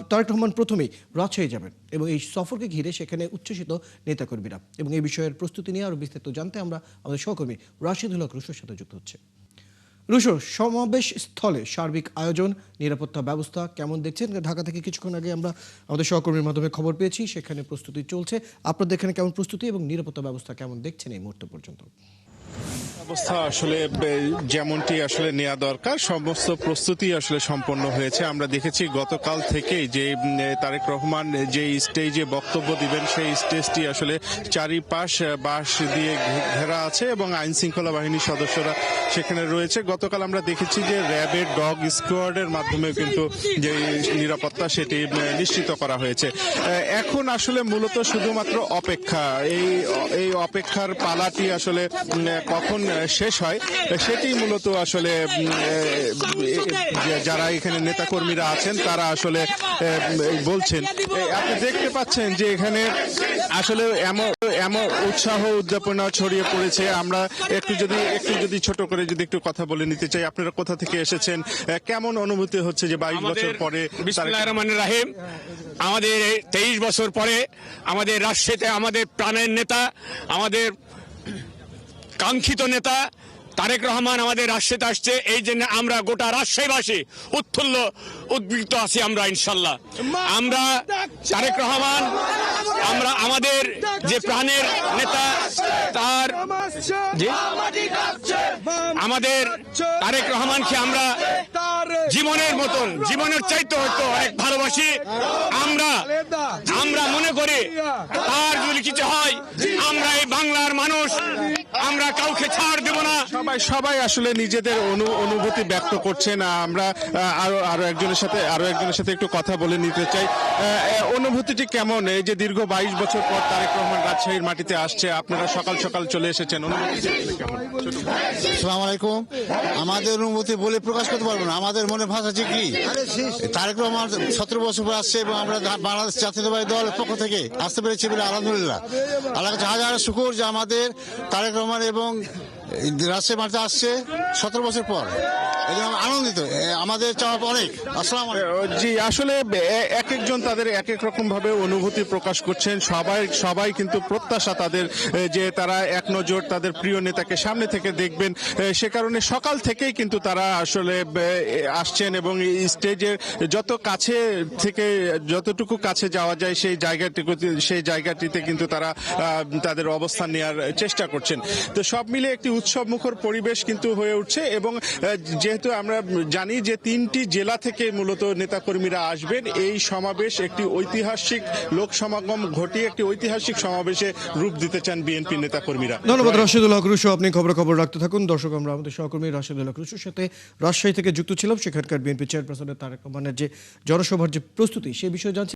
তারেক রহমান প্রথমেই রাজশাহী যাবেন এবং এই সফরকে ঘিরে সেখানে উচ্ছ্বসিত নেতাকর্মীরা এবং এই বিষয়ের প্রস্তুতি নিয়ে আরও বিস্তারিত জানতে আমরা আমাদের সহকর্মী রাশিদুল হক রুশোর সাথে যুক্ত হচ্ছে। রুশো, সমাবেশ স্থলে সার্বিক আয়োজন, নিরাপত্তা ব্যবস্থা কেমন দেখছেন? ঢাকা থেকে কিছুক্ষণ আগে আমরা আমাদের সহকর্মীর মাধ্যমে খবর পেয়েছি সেখানে প্রস্তুতি চলছে। আপনাদের এখানে কেমন প্রস্তুতি এবং নিরাপত্তা ব্যবস্থা কেমন দেখছেন এই মুহূর্ত পর্যন্ত? অবস্থা আসলে যেমনটি আসলে নেওয়া দরকার সমস্ত প্রস্তুতি আসলে সম্পন্ন হয়েছে। আমরা দেখেছি গতকাল থেকে যে তারেক রহমান যে স্টেজে বক্তব্য দিবেন সেই স্টেজটি আসলে চারিপাশ বাঁশ দিয়ে ঘেরা আছে এবং আইন শৃঙ্খলা বাহিনীর সদস্যরা সেখানে রয়েছে। গতকাল আমরা দেখেছি যে র্যাবের ডগ স্কোয়াডের মাধ্যমে কিন্তু যে নিরাপত্তা সেটি নিশ্চিত করা হয়েছে। এখন আসলে মূলত শুধুমাত্র অপেক্ষা, এই অপেক্ষার পালাটি আসলে কখন শেষ হয় সেটি মূলত আসলে যারা এখানে নেতাকর্মীরা আছেন তারা আসলে বলছেন। আপনি দেখতে পাচ্ছেন যে এখানে আসলে এমন উৎসাহ উদ্যাপনা ছড়িয়ে পড়েছে। আমরা একটু যদি ছোট করে যদি একটু কথা বলে নিতে চাই, আপনারা কোথা থেকে এসেছেন, কেমন অনুভূতি হচ্ছে যে 22 বছর পরে? বিসমিল্লাহির রহমানির রহিম। আমাদের 23 বছর পরে আমাদের রাজশাহীতে আমাদের প্রাণের নেতা, আমাদের কাঙ্ক্ষিত নেতা তারেক রহমান আমাদের রাজশাহীতে আসছে। এই জন্য আমরা গোটা রাজশাহীবাসী উদ্বিগ্ন আছি। আমরা ইনশাল্লাহ আমরা তারেক রহমান, আমরা আমাদের যে প্রাণের নেতা তার আমাদের তারেক রহমানকে আমরা জীবনের মতন, জীবনের চাইতে হয়তো অনেক ভালোবাসি। আমরা মনে করি তার যদি কিছু হয় আমরা এই বাংলার মানুষ আমরা কাউকে ছাড় দেব না। সবাই আসলে নিজেদের অনুভূতি ব্যক্ত করছেন। আমরা আরো একজনের সাথে একটু কথা বলে নিতে চাই। অনুভূতিটি কেমন? এই যে দীর্ঘ 22 বছর পর তারেক রহমান রাজশাহীর মাটিতে আসছে, আপনারা সকাল সকাল চলে এসেছেন, অনুভূতি কেমন? আসসালামু আলাইকুম। আমাদের অনুভূতি বলে প্রকাশ করতে পারবো না। আমাদের মনে ভাষা আছে কি তারেক রহমান 17 বছর পর আসছে এবং আমরা বাংলাদেশ জাতীয়তাবাদী দলের পক্ষ থেকে আসতে পেরেছি বলে আলহামদুলিল্লাহ। আল্লাহ কাছে হাজার শুকর যে আমাদের তারেক রহমান এবং রাজশাহী মাটিতে আসছে 17 বছর পর। এই জন্য আনন্দিত, আমাদের চাওয়া অনেক। আসসালামু আলাইকুম। জি, আসলে এক একজন তাদের এক এক রকম ভাবে অনুভূতি প্রকাশ করছেন। সবাই কিন্তু প্রত্যাশা তাদের যে তারা এক নজর তাদের প্রিয় নেতাকে সামনে থেকে দেখবেন। সে কারণে সকাল থেকেই কিন্তু তারা আসলে আসছেন এবং স্টেজের যতটুকু কাছে যাওয়া যায় সেই জায়গাটিতে কিন্তু তারা তাদের অবস্থান নেওয়ার চেষ্টা করছেন। তো সব মিলে একটি উৎসব মুখর পরিবেশ কিন্তু হয়ে উঠছে এবং যেহেতু আমরা জানি যে 3টি জেলা থেকে মূলত নেতাকর্মীরা আসবেন, এই সমাবেশ একটি ঐতিহাসিক লোক সমাগম ঘটিয়ে একটি ঐতিহাসিক সমাবেশে রূপ দিতে চান বিএনপি নেতাকর্মীরা। ধন্যবাদ রাশিদুল হক রুশো, আপনি খবর রাখতে থাকুন। দর্শক, আমরা আমাদের সহকর্মী রাশিদুল হক রুশোর সাথে রাজশাহী থেকে যুক্ত ছিলাম। সেখানকার বিএনপি চেয়ারপারসনের তারেক রহমানের যে জনসভার যে প্রস্তুতি সে বিষয়ে জানছি।